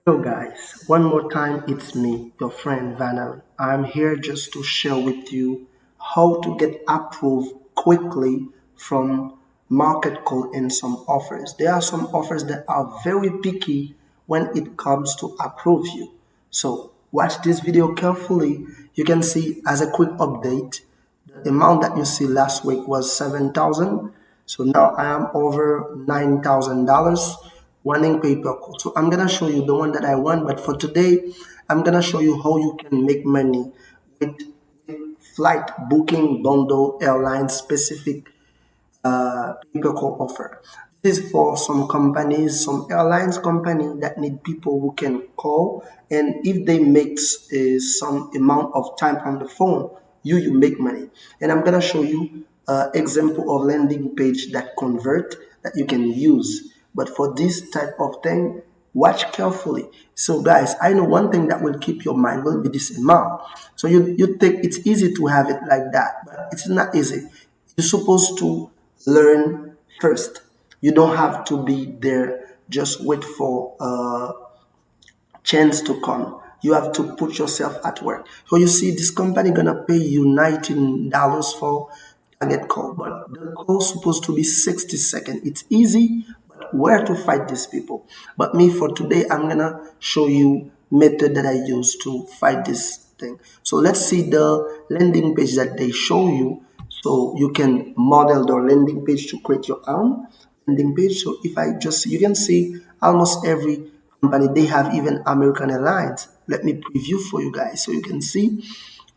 Hello guys, one more time it's me, your friend Vanel. I'm here just to share with you how to get approved quickly from market call and some offers. There are some offers that are very picky when it comes to approve you. So watch this video carefully. You can see as a quick update, the amount that you see last week was 7,000. So now I am over $9,000 running paper code. So I'm gonna show you the one that I want, but for today, I'm gonna show you how you can make money with flight booking bundle airline specific paper call offer. This is for some companies, some airlines company that need people who can call, and if they make some amount of time on the phone, you make money. And I'm gonna show you example of landing page that convert that you can use. But for this type of thing, watch carefully. So guys, I know one thing that will keep your mind will be this amount. So you think it's easy to have it like that, but it's not easy. You're supposed to learn first. You don't have to be there, just wait for a chance to come. You have to put yourself at work. So you see, this company gonna pay you $19 for target call, but the call supposed to be 60 seconds. It's easy, but where to fight these people? But me, for today, I'm gonna show you method that I use to fight this thing. So let's see the landing page that they show you, so you can model the landing page to create your own landing page. So if I just, you can see almost every company, they have even American Airlines. Let me preview for you guys so you can see.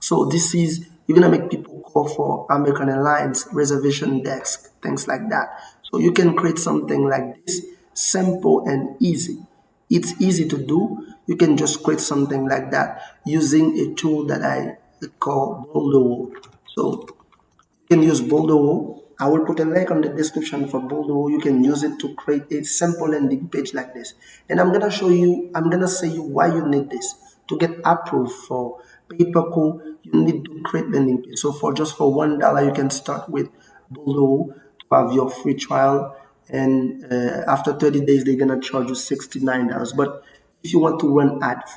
So this is, you're gonna make people call for American Airlines reservation desk, things like that. So you can create something like this, simple and easy. It's easy to do. You can just create something like that using a tool that I call Boulder. So you can use Boulder. I will put a link on the description for Boulder. You can use it to create a simple landing page like this. And I'm gonna show you, I'm gonna say you why you need this. To get approved for pay-per-call, you need to create landing page. So for just for $1, you can start with Boulder to have your free trial. And after 30 days, they're gonna charge you $69. But if you want to run ads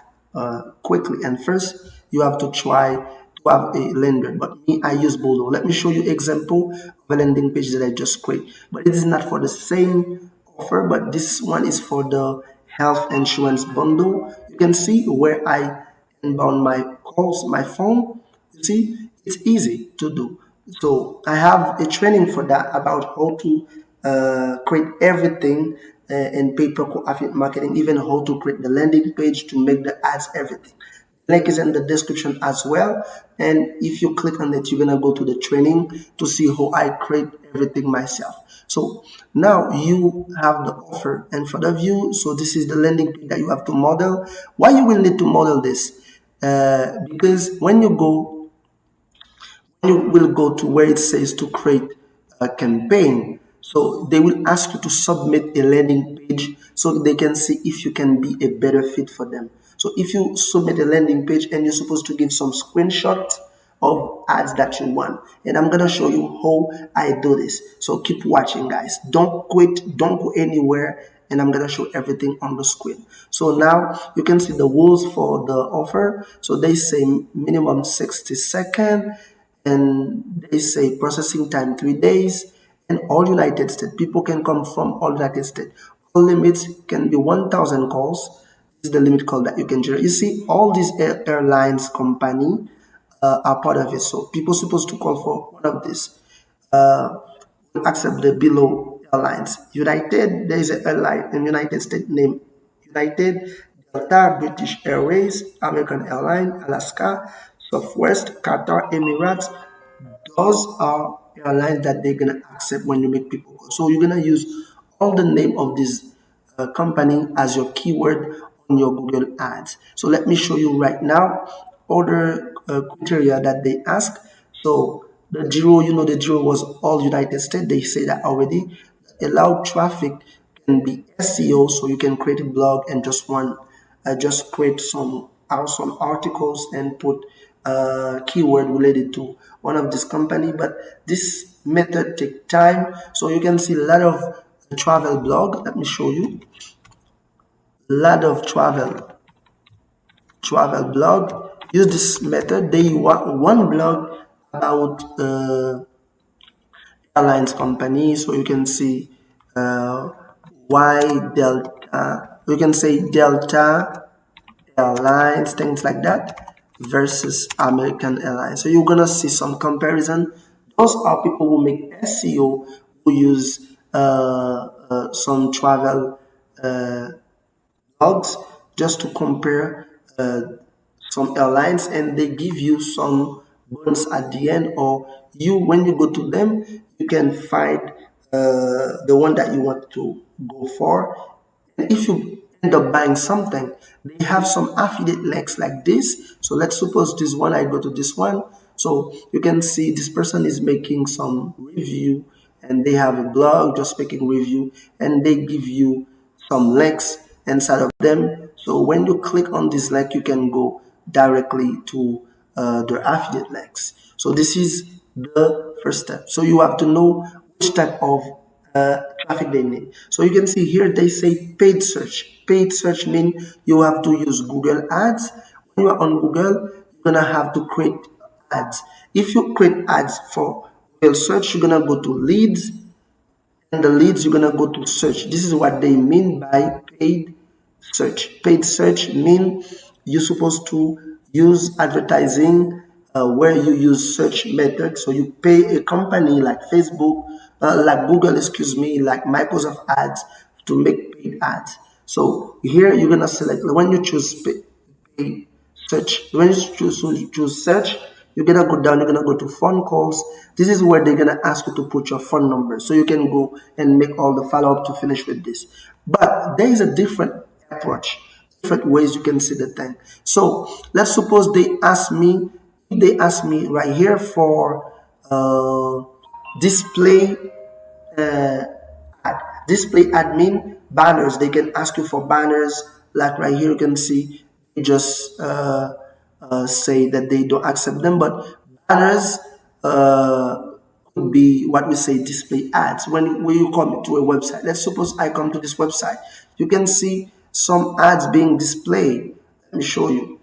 quickly and first, you have to try to have a lender. But me, I use Bodo. Let me show you example of a landing page that I just create. But it is not for the same offer, but this one is for the health insurance bundle. You can see where I inbound my calls, my phone. You see, it's easy to do. So I have a training for that about how to create everything in pay-per-call affiliate marketing, even how to create the landing page, to make the ads, everything. Link is in the description as well. And if you click on it, you're gonna go to the training to see how I create everything myself. So now you have the offer in front of you. So this is the landing page that you have to model. Why you will need to model this? Because when you will go to where it says to create a campaign. So they will ask you to submit a landing page so they can see if you can be a better fit for them. So if you submit a landing page and you're supposed to give some screenshots of ads that you want, and I'm gonna show you how I do this. So keep watching, guys. Don't quit, don't go anywhere, and I'm gonna show everything on the screen. So now you can see the rules for the offer. So they say minimum 60 seconds, and they say processing time 3 days, and all United States. People can come from all United States. All limits can be 1,000 calls. This is the limit call that you can generate. You see, all these airlines company are part of it. So people supposed to call for one of these. Will accept the below airlines. United, there is an airline in United States named United, Delta, British Airways, American Airlines, Alaska, Southwest, Qatar, Emirates. Those are airlines that they're gonna accept when you make people call. So you're gonna use all the name of this company as your keyword on your Google Ads. So let me show you right now other criteria that they ask. So the zero, you know, the zero was all United States. They say that already. Allowed traffic can be SEO, so you can create a blog and just create some awesome articles and put keyword related to one of this company. But this method take time, so you can see a lot of travel blog. Let me show you lot of travel blog use this method. They want one blog about airlines company, so you can see uh, why Delta, you can say Delta Airlines, things like that, versus American Airlines. So you're gonna see some comparison. Those are people who make SEO, who use some travel blogs just to compare some airlines, and they give you some bonus at the end, or you, when you go to them, you can find the one that you want to go for. And if you end up buying something, they have some affiliate links like this. So let's suppose this one, I go to this one. So you can see this person is making some review, and they have a blog just making review, and they give you some links inside of them. So when you click on this link, you can go directly to their affiliate links. So this is the first step. So you have to know which type of traffic they need. So you can see here they say paid search. Paid search means you have to use Google Ads. When you are on Google, you're gonna have to create ads. If you create ads for Google search, you're gonna go to leads, and the leads you're gonna go to search. This is what they mean by paid search. Paid search mean you're supposed to use advertising where you use search method. So you pay a company like Facebook, like Google, excuse me, like Microsoft Ads to make paid ads. So here you're gonna select when you choose pay search. When you choose search, you're gonna go down, you're gonna go to phone calls. This is where they're gonna ask you to put your phone number, so you can go and make all the follow-up to finish with this. But there is a different approach, different ways you can see the thing. So let's suppose they ask me right here for display ad. Display admin banners. They can ask you for banners. Like right here, you can see they just say that they don't accept them, but banners could be what we say display ads. When you come to a website, let's suppose I come to this website, you can see some ads being displayed. Let me show you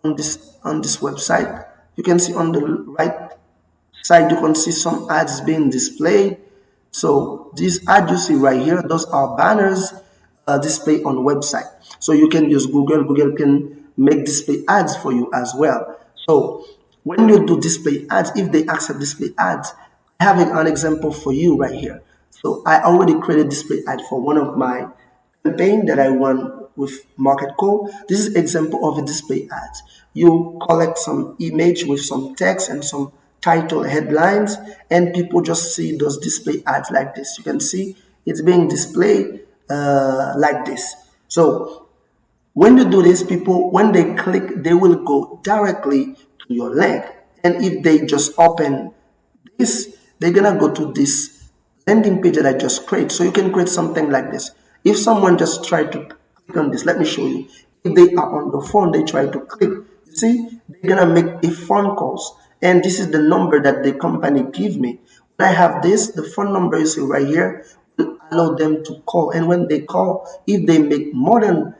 on this website. You can see on the right side, you can see some ads being displayed. So these ads you see right here, those are banners displayed on website. So you can use Google. Google can make display ads for you as well. So when you do display ads, if they accept display ads, I have an example for you right here. So I already created display ad for one of my campaign that I run with MarketCo. This is example of a display ads. You collect some image with some text and some title headlines, and people just see those display ads like this. You can see it's being displayed like this. So when you do this, people, when they click, they will go directly to your link. And if they just open this, they're gonna go to this landing page that I just create. So you can create something like this. If someone just tried to click on this, let me show you. If they are on the phone, they try to click. You see, they're gonna make a phone calls, and this is the number that the company give me. When I have this, the phone number you see right here will allow them to call, and when they call, if they make more than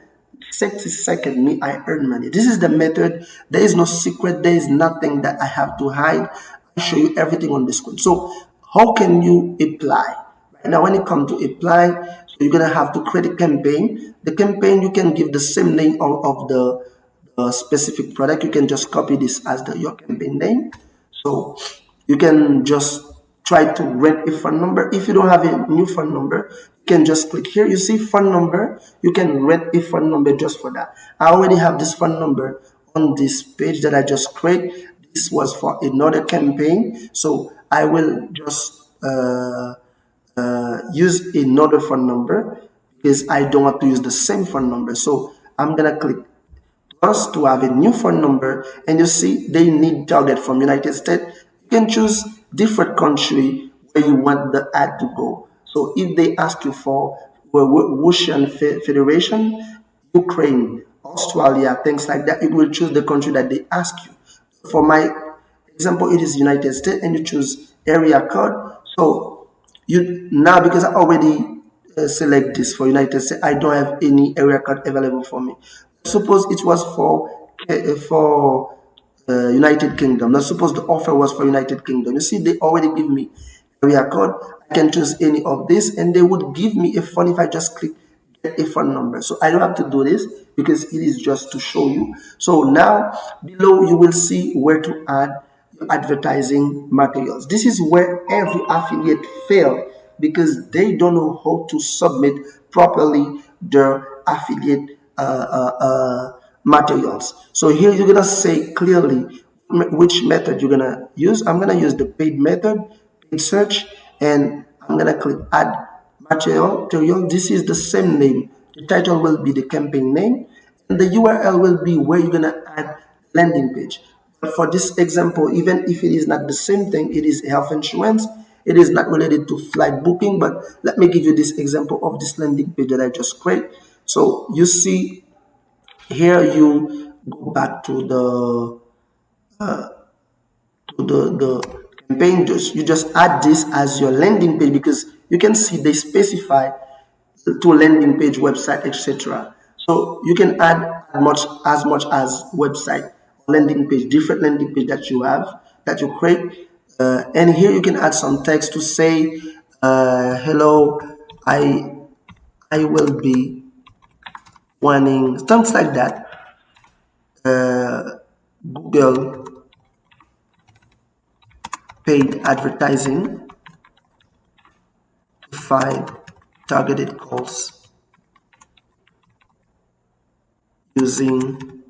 60 seconds, me, I earn money. This is the method. There is no secret. There is nothing that I have to hide. I show you everything on the screen. So how can you apply? Right now, when it comes to apply, so you're going to have to create a campaign. The campaign, you can give the same name of the specific product. You can just copy this as your campaign name. So you can just try to rent a phone number. If you don't have a new phone number, you can just click here. You see phone number. You can rent a phone number just for that. I already have this phone number on this page that I just created. This was for another campaign. So I will just use another phone number because I don't want to use the same phone number. So I'm going to click plus to have a new phone number, and you see they need target from United States. You can choose different country where you want the ad to go. So if they ask you for Russian Federation, Ukraine, Australia, things like that, you will choose the country that they ask you. For my example, it is United States, and you choose area code. So you now, because I already select this for United States. I don't have any area code available for me. Suppose it was for United Kingdom. Now suppose the offer was for United Kingdom. You see, they already give me area code. I can choose any of this, and they would give me a phone if I just click get a phone number. So I don't have to do this because it is just to show you. So now below you will see where to add your advertising materials. This is where every affiliate fail because they don't know how to submit properly their affiliate materials. So here you're gonna say clearly which method you're gonna use. I'm gonna use the paid method, paid search, and I'm gonna click add material. This is the same name. The title will be the campaign name, and the URL will be where you're gonna add landing page. But for this example, even if it is not the same thing, it is health insurance. It is not related to flight booking, but let me give you this example of this landing page that I just created. So you see here, you go back to the campaign. You just add this as your landing page because you can see they specify to landing page, website, etc. So you can add as much as website, landing page, different landing page that you have that you create. And here you can add some text to say, hello, I will be wanting things like that. Google paid advertising to find targeted calls using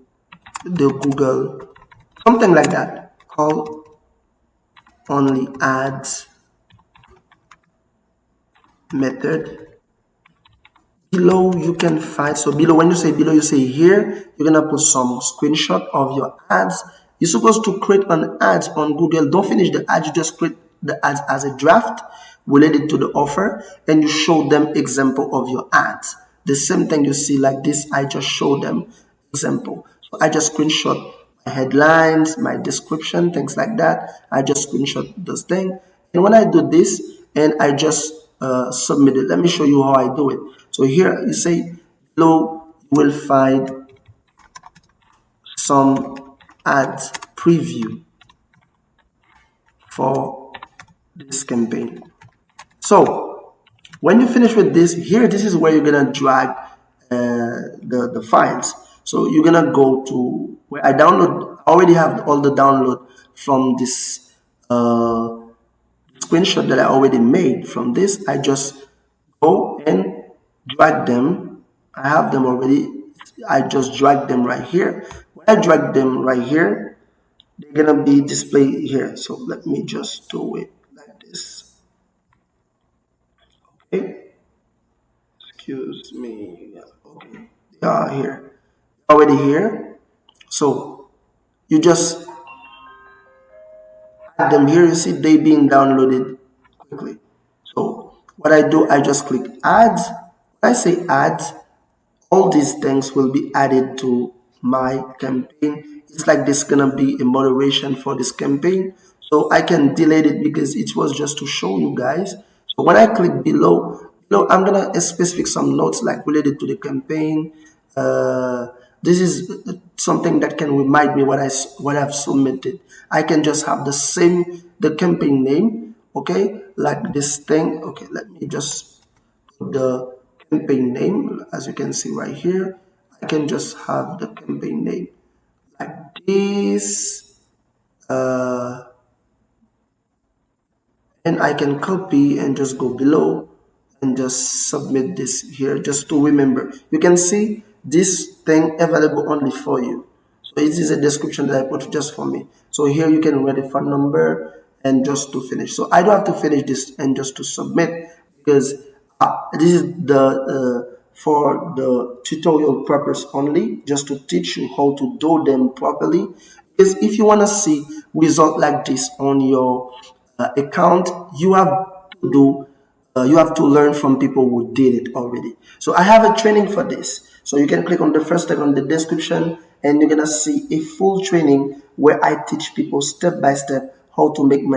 the Google, something like that. Call only ads method. Below you can find, so below, when you say below, you say here, you're gonna put some screenshot of your ads. You're supposed to create an ads on Google. Don't finish the ads, you just create the ads as a draft related to the offer, and you show them example of your ads. The same thing you see like this, I just show them example. So I just screenshot my headlines, my description, things like that. I just screenshot those things, and when I do this and I just submit it, let me show you how I do it. So here you say below you will find some ads preview for this campaign. So when you finish with this, here this is where you're gonna drag the files. So you're gonna go to where I download. I already have all the download from this screenshot that I already made. From this, I just go and drag them. I have them already. I just drag them right here. When I drag them right here, they're gonna be displayed here. So let me just do it like this. Okay. Excuse me. Okay. They are here. Already here. So you just add them here. You see they being downloaded quickly. So what I do, I just click ads. When I say ads, all these things will be added to my campaign. It's like this gonna be a moderation for this campaign, so I can delete it because it was just to show you guys. So when I click below, I'm gonna specify some notes like related to the campaign. This is something that can remind me what I've submitted. I can just have the campaign name, okay, like this thing. Okay, let me just put the campaign name. As you can see right here, I can just have the campaign name like this, and I can copy and just go below and just submit this here just to remember. You can see this thing available only for you. So this is a description that I put just for me. So here you can write a phone number and just to finish. So I don't have to finish this and just to submit because this is the for the tutorial purpose only, just to teach you how to do them properly. Because if you want to see result like this on your account, you have to do you have to learn from people who did it already. So I have a training for this. So you can click on the first tab on the description and you're gonna see a full training where I teach people step by step how to make money